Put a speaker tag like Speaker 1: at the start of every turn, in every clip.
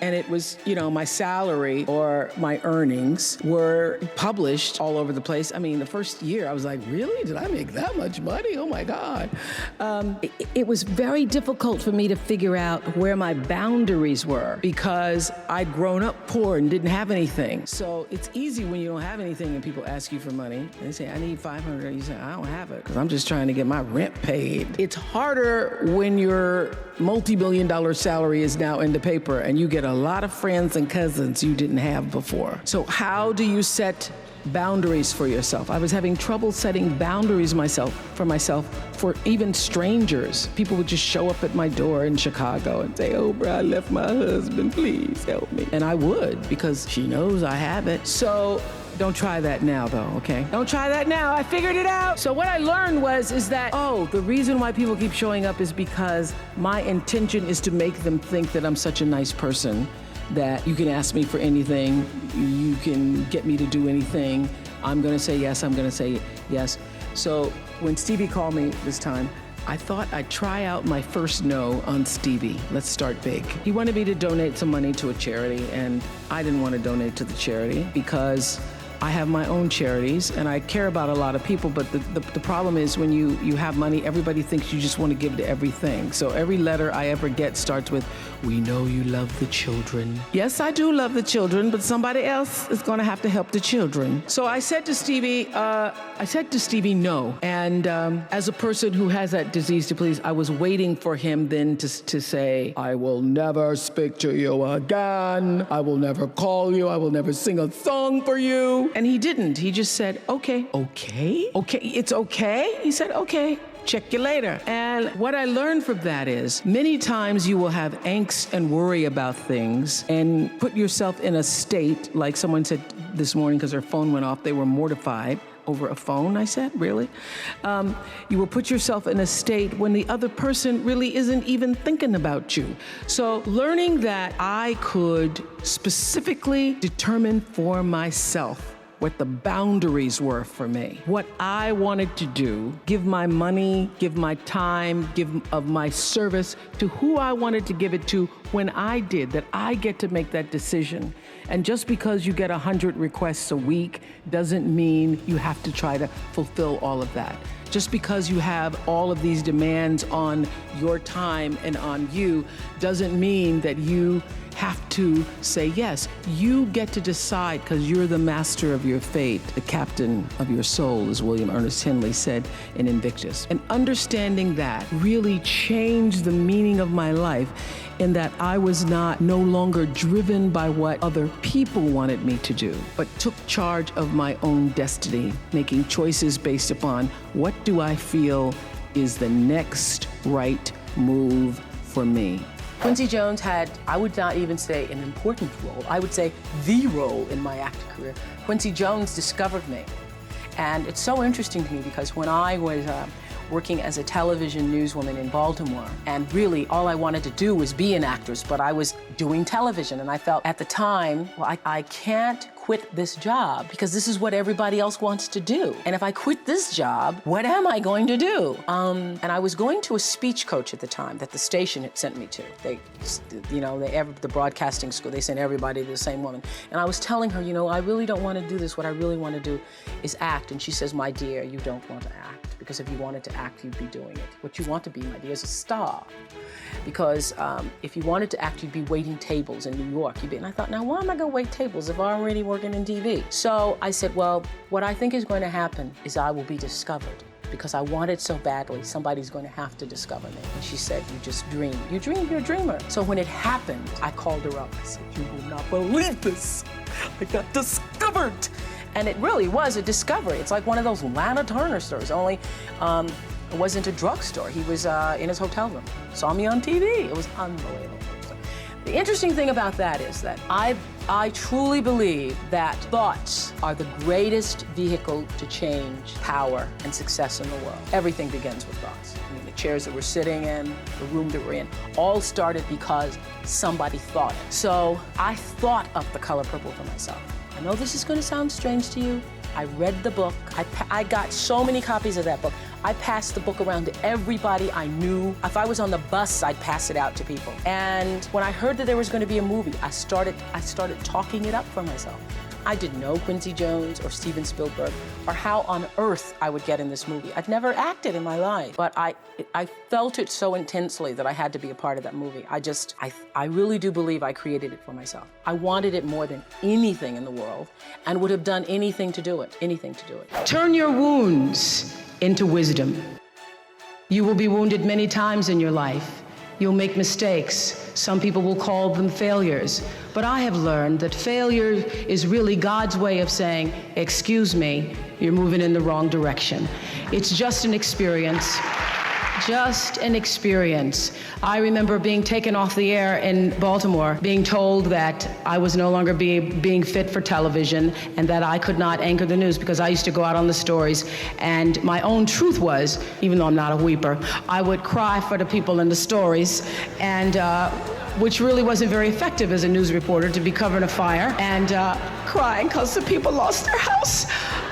Speaker 1: And it was, my salary or my earnings were published all over the place. I mean, the first year I was like, really? Did I make that much money? Oh my God. It was very difficult for me to figure out where my boundaries were because I'd grown up poor and didn't have anything. So it's easy when you don't have anything and people ask you for money. They say, I need $500. You say, I don't have it because I'm just trying to get my rent paid. It's harder when your multi-million-dollar salary is now in the paper and you get a lot of friends and cousins you didn't have before. So how do you set boundaries for yourself? I was having trouble setting boundaries for myself for even strangers. People would just show up at my door in Chicago and say, Oprah, I left my husband, please help me. And I would, because she knows I have it. So don't try that now, though, okay? Don't try that now. I figured it out. So what I learned is that, the reason why people keep showing up is because my intention is to make them think that I'm such a nice person that you can ask me for anything, you can get me to do anything. I'm gonna say yes, I'm gonna say yes. So when Stevie called me this time, I thought I'd try out my first no on Stevie. Let's start big. He wanted me to donate some money to a charity, and I didn't want to donate to the charity because I have my own charities and I care about a lot of people, but the problem is when you have money, everybody thinks you just want to give to everything. So every letter I ever get starts with, we know you love the children. Yes, I do love the children, but somebody else is going to have to help the children. So I said to Stevie, no. And as a person who has that disease to please, I was waiting for him then to say, I will never speak to you again. I will never call you. I will never sing a song for you. And he didn't. He just said, okay. Okay? Okay, it's okay? He said, okay. Check you later. And what I learned from that is many times you will have angst and worry about things and put yourself in a state, like someone said this morning because their phone went off, they were mortified over a phone, I said, really? You will put yourself in a state when the other person really isn't even thinking about you. So learning that I could specifically determine for myself what the boundaries were for me, what I wanted to do, give my money, give my time, give of my service to who I wanted to give it to when I did, that I get to make that decision. And just because you get 100 requests a week doesn't mean you have to try to fulfill all of that. Just because you have all of these demands on your time and on you doesn't mean that you have to say yes. You get to decide because you're the master of your fate, the captain of your soul, as William Ernest Henley said in Invictus. And understanding that really changed the meaning of my life in that I was no longer driven by what other people wanted me to do, but took charge of my own destiny, making choices based upon what do I feel is the next right move for me. Quincy Jones had, I would not even say an important role, I would say the role in my acting career. Quincy Jones discovered me. And it's so interesting to me because when I was working as a television newswoman in Baltimore, and really all I wanted to do was be an actress, but I was doing television, and I felt at the time, well, I can't quit this job because this is what everybody else wants to do. And if I quit this job, what am I going to do? And I was going to a speech coach at the time that the station had sent me to. The broadcasting school, they sent everybody to the same woman. And I was telling her, I really don't want to do this. What I really want to do is act. And she says, my dear, you don't want to act, because if you wanted to act, you'd be doing it. What you want to be, my dear, is a star. Because if you wanted to act, you'd be waiting tables in New York. And I thought, now why am I going to wait tables if I'm already working in TV? So I said, well, what I think is going to happen is I will be discovered. Because I want it so badly, somebody's going to have to discover me. And she said, you just dream. You dream, you're a dreamer. So when it happened, I called her up. I said, you will not believe this. I got discovered. And it really was a discovery. It's like one of those Lana Turner stories, only it wasn't a drugstore. He was in his hotel room. Saw me on TV. It was unbelievable. The interesting thing about that is that I truly believe that thoughts are the greatest vehicle to change power and success in the world. Everything begins with thoughts. I mean, the chairs that we're sitting in, the room that we're in, all started because somebody thought it. So I thought up The Color Purple for myself. I know this is going to sound strange to you. I read the book. I got so many copies of that book. I passed the book around to everybody I knew. If I was on the bus, I'd pass it out to people. And when I heard that there was going to be a movie, I started talking it up for myself. I didn't know Quincy Jones or Steven Spielberg or how on earth I would get in this movie. I'd never acted in my life, but I felt it so intensely that I had to be a part of that movie. I really do believe I created it for myself. I wanted it more than anything in the world and would have done anything to do it, Turn your wounds into wisdom. You will be wounded many times in your life. You'll make mistakes. Some people will call them failures. But I have learned that failure is really God's way of saying, excuse me, you're moving in the wrong direction. It's just an experience. Just an experience. I remember being taken off the air in Baltimore, being told that I was no longer being fit for television and that I could not anchor the news because I used to go out on the stories. And my own truth was, even though I'm not a weeper, I would cry for the people in the stories, and which really wasn't very effective as a news reporter, to be covering a fire and crying because the people lost their house.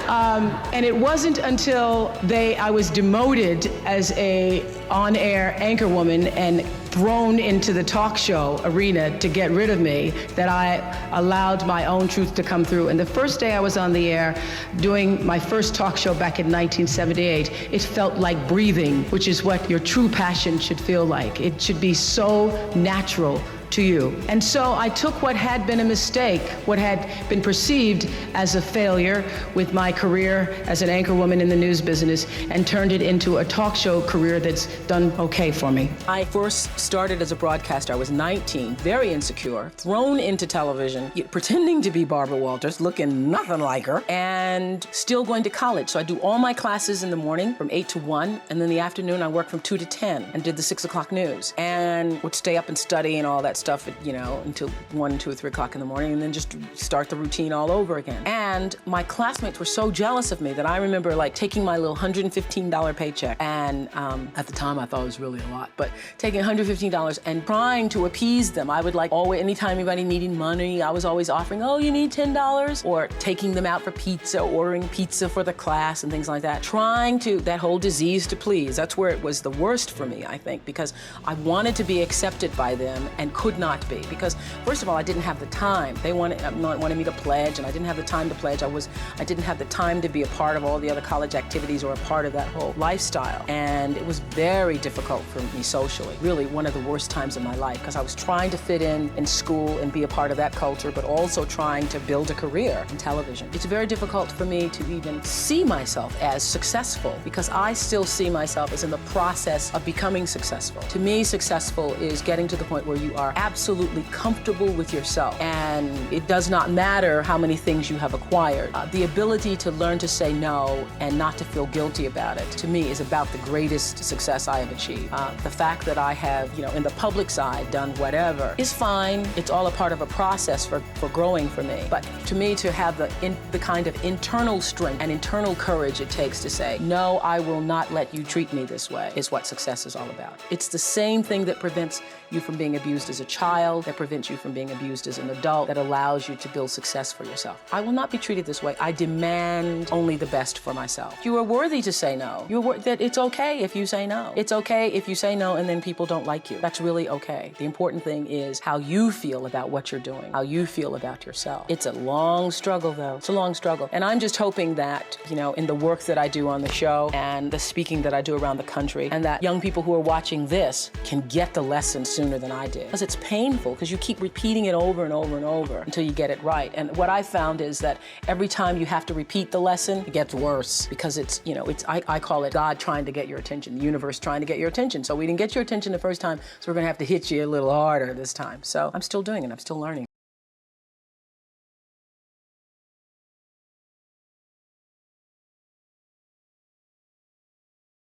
Speaker 1: And it wasn't until I was demoted as a on-air anchor woman and thrown into the talk show arena to get rid of me that I allowed my own truth to come through. And the first day I was on the air doing my first talk show back in 1978, it felt like breathing, which is what your true passion should feel like. It should be so natural to you. And so I took what had been a mistake, what had been perceived as a failure with my career as an anchor woman in the news business, and turned it into a talk show career that's done okay for me. I first started as a broadcaster. I was 19, very insecure, thrown into television, pretending to be Barbara Walters, looking nothing like her, and still going to college. So I do all my classes in the morning from 8 to 1, and then the afternoon I worked from 2 to 10 and did the 6 o'clock news, and would stay up and study and all that stuff, until 1, 2, or 3 o'clock in the morning, and then just start the routine all over again. And my classmates were so jealous of me that I remember taking my little $115 paycheck, and at the time I thought it was really a lot, but taking $115 and trying to appease them. I would always, anytime anybody needed money, I was always offering, oh, you need $10? Or taking them out for pizza, ordering pizza for the class and things like that. That whole disease to please, that's where it was the worst for me, I think, because I wanted to be accepted by them and could not be, because first of all, I didn't have the time. They wanted me to pledge, and I didn't have the time to pledge. I didn't have the time to be a part of all the other college activities or a part of that whole lifestyle. And it was very difficult for me socially, really one of the worst times in my life, because I was trying to fit in school and be a part of that culture, but also trying to build a career in television. It's very difficult for me to even see myself as successful, because I still see myself as in the process of becoming successful. To me, successful is getting to the point where you are absolutely comfortable with yourself, and it does not matter how many things you have acquired. The ability to learn to say no and not to feel guilty about it, to me, is about the greatest success I have achieved. The fact that I have, in the public side, done whatever is fine. It's all a part of a process for growing for me. But to me, to have the kind of internal strength and internal courage it takes to say, no, I will not let you treat me this way, is what success is all about. It's the same thing that prevents you from being abused as a child, that prevents you from being abused as an adult, that allows you to build success for yourself. I will not be treated this way. I demand only the best for myself. You are worthy to say no. That it's okay if you say no. It's okay if you say no and then people don't like you. That's really okay. The important thing is how you feel about what you're doing, how you feel about yourself. It's a long struggle, though. It's a long struggle. And I'm just hoping that, in the work that I do on the show and the speaking that I do around the country, and that young people who are watching this can get the lesson sooner than I did. Because it's painful, because you keep repeating it over and over and over until you get it right. And what I found is that every time you have to repeat the lesson, it gets worse, because I call it God trying to get your attention, the universe trying to get your attention. So we didn't get your attention the first time, so we're gonna have to hit you a little harder this time. So I'm still doing it, I'm still learning.